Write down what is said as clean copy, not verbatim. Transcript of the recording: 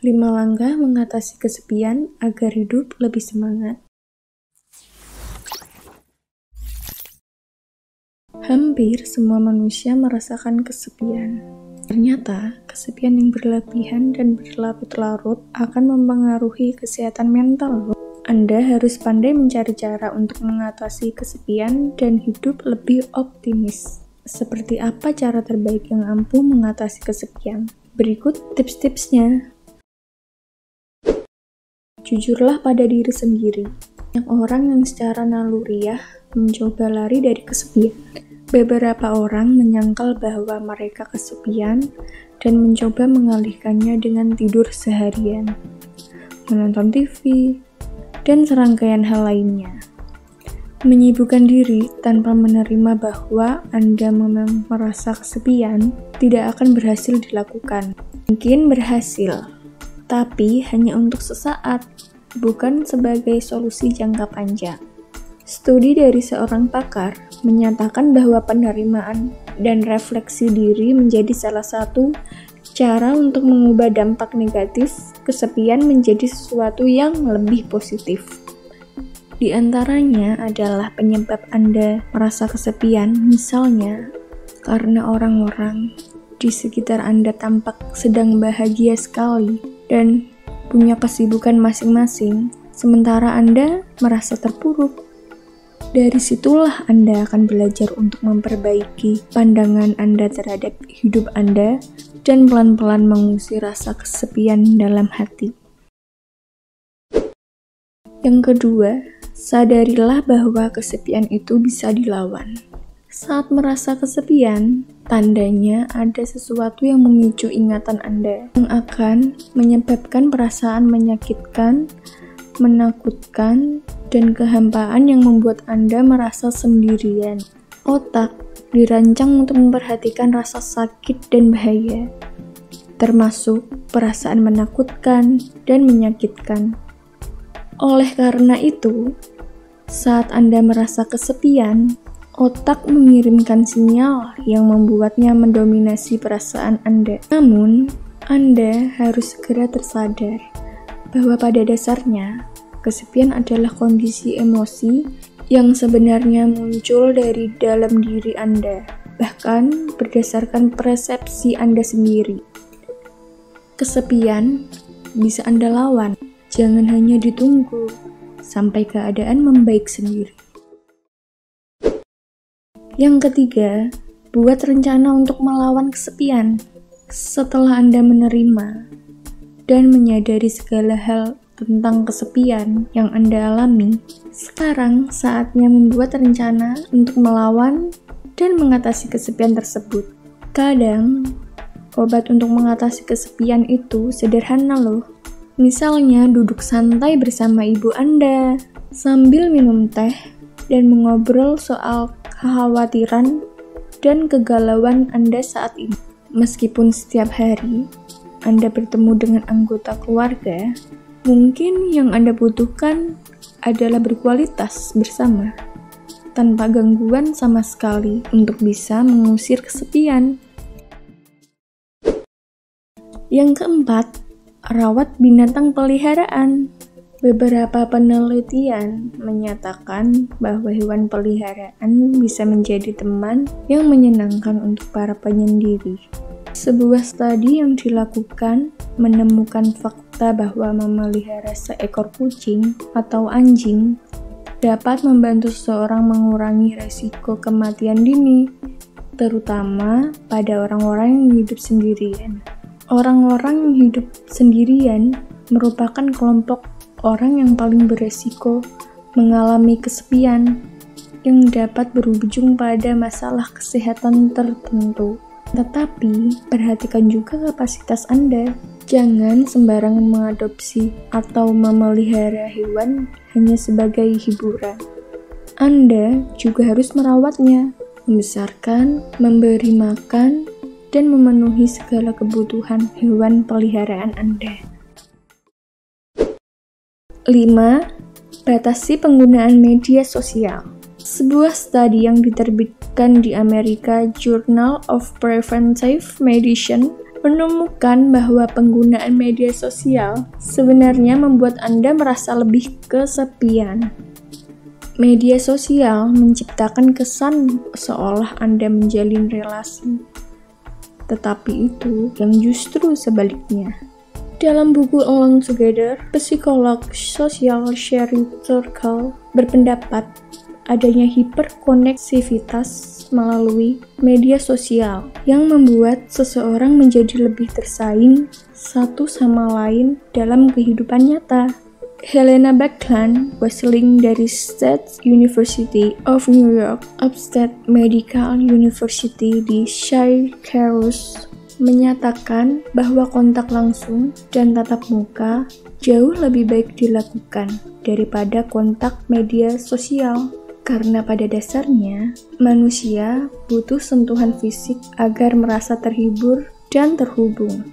5 langkah mengatasi kesepian agar hidup lebih semangat. Hampir semua manusia merasakan kesepian. Ternyata, kesepian yang berlebihan dan berlarut-larut akan mempengaruhi kesehatan mental. Anda harus pandai mencari cara untuk mengatasi kesepian dan hidup lebih optimis. Seperti apa cara terbaik yang ampuh mengatasi kesepian? Berikut tips-tipsnya. Jujurlah pada diri sendiri. Banyak orang yang secara naluriah mencoba lari dari kesepian. Beberapa orang menyangkal bahwa mereka kesepian dan mencoba mengalihkannya dengan tidur seharian, menonton TV, dan serangkaian hal lainnya. Menyibukkan diri tanpa menerima bahwa Anda memang merasa kesepian tidak akan berhasil dilakukan. Mungkin berhasil, tapi hanya untuk sesaat, bukan sebagai solusi jangka panjang. Studi dari seorang pakar menyatakan bahwa penerimaan dan refleksi diri menjadi salah satu cara untuk mengubah dampak negatif kesepian menjadi sesuatu yang lebih positif. Di antaranya adalah penyebab Anda merasa kesepian, misalnya karena orang-orang di sekitar Anda tampak sedang bahagia sekali dan punya kesibukan masing-masing, sementara Anda merasa terpuruk. Dari situlah Anda akan belajar untuk memperbaiki pandangan Anda terhadap hidup Anda dan pelan-pelan mengusir rasa kesepian dalam hati. Yang kedua, sadarilah bahwa kesepian itu bisa dilawan. Saat merasa kesepian, tandanya ada sesuatu yang memicu ingatan Anda yang akan menyebabkan perasaan menyakitkan, menakutkan, dan kehampaan yang membuat Anda merasa sendirian. Otak dirancang untuk memperhatikan rasa sakit dan bahaya, termasuk perasaan menakutkan dan menyakitkan. Oleh karena itu, saat Anda merasa kesepian, otak mengirimkan sinyal yang membuatnya mendominasi perasaan Anda. Namun, Anda harus segera tersadar bahwa pada dasarnya, kesepian adalah kondisi emosi yang sebenarnya muncul dari dalam diri Anda, bahkan berdasarkan persepsi Anda sendiri. Kesepian bisa Anda lawan, jangan hanya ditunggu sampai keadaan membaik sendiri. Yang ketiga, buat rencana untuk melawan kesepian. Setelah Anda menerima dan menyadari segala hal tentang kesepian yang Anda alami, sekarang saatnya membuat rencana untuk melawan dan mengatasi kesepian tersebut. Kadang, obat untuk mengatasi kesepian itu sederhana loh. Misalnya duduk santai bersama ibu Anda, sambil minum teh dan mengobrol soal kekhawatiran dan kegalauan Anda saat ini. Meskipun setiap hari Anda bertemu dengan anggota keluarga, mungkin yang Anda butuhkan adalah berkualitas bersama, tanpa gangguan sama sekali untuk bisa mengusir kesepian. Yang keempat, rawat binatang peliharaan. Beberapa penelitian menyatakan bahwa hewan peliharaan bisa menjadi teman yang menyenangkan untuk para penyendiri. Sebuah studi yang dilakukan menemukan fakta bahwa memelihara seekor kucing atau anjing dapat membantu seseorang mengurangi resiko kematian dini, terutama pada orang-orang yang hidup sendirian. Orang-orang yang hidup sendirian merupakan kelompok orang yang paling beresiko mengalami kesepian yang dapat berujung pada masalah kesehatan tertentu. Tetapi, perhatikan juga kapasitas Anda. Jangan sembarangan mengadopsi atau memelihara hewan hanya sebagai hiburan. Anda juga harus merawatnya, membesarkan, memberi makan, dan memenuhi segala kebutuhan hewan peliharaan Anda. 5. Batasi penggunaan media sosial. Sebuah studi yang diterbitkan di Amerika Journal of Preventive Medicine menemukan bahwa penggunaan media sosial sebenarnya membuat Anda merasa lebih kesepian. Media sosial menciptakan kesan seolah Anda menjalin relasi, tetapi itu yang justru sebaliknya. Dalam buku Alone Together, psikolog sosial Sherry Turkle berpendapat adanya hiperkoneksivitas melalui media sosial yang membuat seseorang menjadi lebih tersaing satu sama lain dalam kehidupan nyata. Helena Backlund, Wesley dari State University of New York, Upstate Medical University di Syracuse, menyatakan bahwa kontak langsung dan tatap muka jauh lebih baik dilakukan daripada kontak media sosial. Karena pada dasarnya, manusia butuh sentuhan fisik agar merasa terhibur dan terhubung.